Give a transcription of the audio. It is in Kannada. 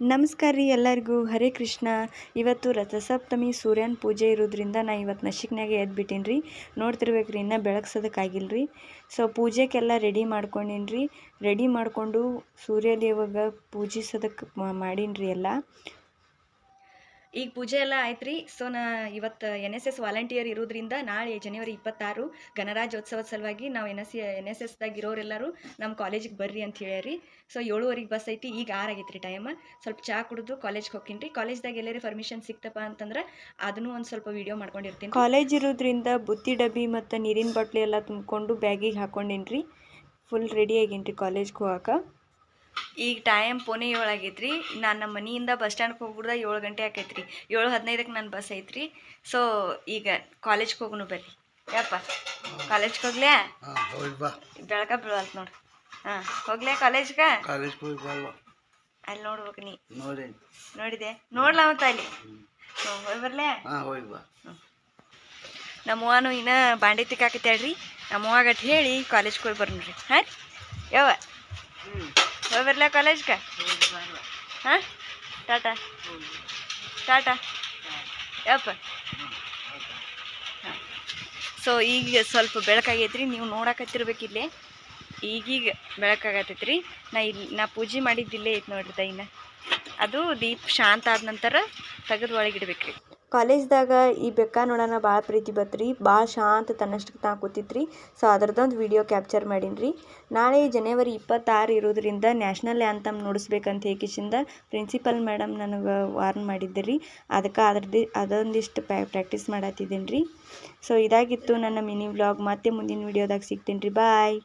ನಮಸ್ಕಾರ ರೀ ಎಲ್ಲರಿಗೂ. ಹರೇ ಕೃಷ್ಣ. ಇವತ್ತು ರಥಸಪ್ತಮಿ ಸೂರ್ಯನ ಪೂಜೆ ಇರೋದ್ರಿಂದ ನಾ ಇವತ್ತು ನಶಿಕ್ನಾಗೆ ಎದ್ಬಿಟ್ಟೀನಿ ರೀ. ನೋಡ್ತಿರ್ಬೇಕು ರೀ, ಇನ್ನೂ ಬೆಳಗ್ಸೋದಕ್ಕಾಗಿಲ್ಲ ರೀ. ಸೊ ಪೂಜೆಗೆಲ್ಲ ರೆಡಿ ಮಾಡ್ಕೊಂಡೀನಿ ರೀ. ರೆಡಿ ಮಾಡಿಕೊಂಡು ಸೂರ್ಯದೇವಗೆ ಪೂಜಿಸೋದಕ್ಕೆ ಮಾಡೀನಿ ರೀ ಎಲ್ಲ. ಈಗ ಪೂಜೆ ಎಲ್ಲ ಆಯ್ತು ರೀ. ಸೊ ನಾ ಇವತ್ತು NSS ವಾಲಂಟಿಯರ್ ಇರೋದ್ರಿಂದ ನಾಳೆ ಜನವರಿ 26 ಗಣರಾಜ್ಯೋತ್ಸವದ ಸಲುವಾಗಿ ನಾವು NSSದಾಗ ಇರೋರೆಲ್ಲರೂ ನಮ್ಮ ಕಾಲೇಜಿಗೆ ಬರ್ರಿ ಅಂತ ಹೇಳ್ಯಾರಿ. ಸೊ 7:15 ಬಸ್ ಐತಿ. ಈಗ 6 ಆಗೈತೆ ರೀ ಟೈಮ್. ಸ್ವಲ್ಪ ಚಹಾ ಕುಡಿದು ಕಾಲೇಜ್ಗೆ ಹೋಗ್ತೀನಿ ರೀ. ಕಾಲೇಜ್ದಾಗ ಎಲ್ಲರೂ ಪರ್ಮಿಷನ್ ಸಿಕ್ತಪ್ಪ ಅಂತಂದ್ರೆ ಅದನ್ನು ಒಂದು ಸ್ವಲ್ಪ ವೀಡಿಯೋ ಮಾಡ್ಕೊಂಡಿರ್ತೀನಿ. ಕಾಲೇಜ್ ಇರೋದ್ರಿಂದ ಬುತ್ತಿ ಡಬ್ಬಿ ಮತ್ತು ನೀರಿನ ಬಾಟ್ಲಿ ಎಲ್ಲ ತುಂಬಿಕೊಂಡು ಬ್ಯಾಗಿಗೆ ಹಾಕ್ಕೊಂಡೀನಿ ರೀ. ಫುಲ್ ರೆಡಿ ಆಗೀನಿ ರೀ ಕಾಲೇಜ್ಗೆ ಹೋಗಕ್ಕೆ. ಈಗ ಟೈಮ್ 7:15 ಆಗೈತೆ ರೀ. ನಾನು ನಮ್ಮ ಮನೆಯಿಂದ ಬಸ್ ಸ್ಟ್ಯಾಂಡ್ಗೆ ಹೋಗ್ಬಿಡ್ದ 7 ಗಂಟೆ ಆಕೈತೆ ರೀ. 7:15ಕ್ಕೆ ನನ್ನ ಬಸ್ ಐತೆ ರೀ. ಸೊ ಈಗ ಕಾಲೇಜ್ಗೆ ಹೋಗೋಣ ಬರ್ರಿ. ಯಪ್ಪ ಕಾಲೇಜ್ಗೆ ಹೋಗ್ಲೇ? ಬೆಳಕ ಬೀಳಲ್ತು ನೋಡಿ. ಹಾಂ ಹೋಗ್ಲೇ ಕಾಲೇಜ್ಗೆ? ಅಲ್ಲಿ ನೋಡ್ಬೇಕು ನೀ ನೋಡಿದೆ ನೋಡ್ಲಾ ಅಂತ ಅಲ್ಲಿ ಹೋಗಿ ಬರ್ಲೇ? ನಮ್ಮವ್ವನು ಇನ್ನೂ ಬಾಂಡೆ ತಿಕ್ಕಾಕತ್ತೇಳ್ರಿ. ನಮ್ಮವ್ವಾಗಟ್ಟು ಹೇಳಿ ಕಾಲೇಜ್ಗೆ ಹೋಗಿ ಬರ್ರಿ ರೀ. ಹಾಂ ರೀ ಯವ್ವ ಹೋಗಿ ಬರ್ಲಾ ಕಾಲೇಜ್ಗೆ? ಹಾಂ ಟಾಟಾ ಟಾಟಾ ಯಪ್ಪ. ಸೊ ಈಗ ಸ್ವಲ್ಪ ಬೆಳಕಾಗೈತೆ ರೀ. ನೀವು ನೋಡಕತ್ತಿರ್ಬೇಕಿಲ್ಲೇ. ಈಗೀಗ ಬೆಳಕಾಗತ್ತೈತೆ ರೀ. ನಾ ಪೂಜೆ ಮಾಡಿದ್ದಿಲ್ಲೇ ಐತೆ ನೋಡ್ರಿ ದೈನ. ಅದು ದೀಪ ಶಾಂತ ಆದ ನಂತರ ತೆಗೆದು ಒಳಗಿಡ್ಬೇಕು ರೀ. ಕಾಲೇಜ್ದಾಗ ಈ ಬೆಕ್ಕ ನೋಡೋಣ ಭಾಳ ಪ್ರೀತಿ ಬತ್ರಿ. ಭಾಳ ಶಾಂತ ತನ್ನಷ್ಟಕ್ಕೆ ತಾ ಕೂತಿತ್ರಿ. ಸೊ ಅದ್ರದ್ದೊಂದು ವಿಡಿಯೋ ಕ್ಯಾಪ್ಚರ್ ಮಾಡೀನಿ ರೀ. ನಾಳೆ ಜನವರಿ 26 ಇರೋದ್ರಿಂದ ನ್ಯಾಷನಲ್ ಆ್ಯಂಥಮ್ ನುಡಿಸ್ಬೇಕಂತ ಹೇಗಿಸಿಂದ ಪ್ರಿನ್ಸಿಪಲ್ ಮೇಡಮ್ ನನಗೆ ವಾರ್ನ್ ಮಾಡಿದ್ದೆ ರೀ. ಅದಕ್ಕೆ ಅದೊಂದಿಷ್ಟು ಪ್ರಾಕ್ಟೀಸ್ ಮಾಡತ್ತಿದ್ದೀನಿ ರೀ. ಸೊ ಇದಾಗಿತ್ತು ನನ್ನ ಮಿನಿ ವ್ಲಾಗ್. ಮತ್ತೆ ಮುಂದಿನ ವಿಡಿಯೋದಾಗ ಸಿಗ್ತೀನಿ ರೀ. ಬಾಯ್.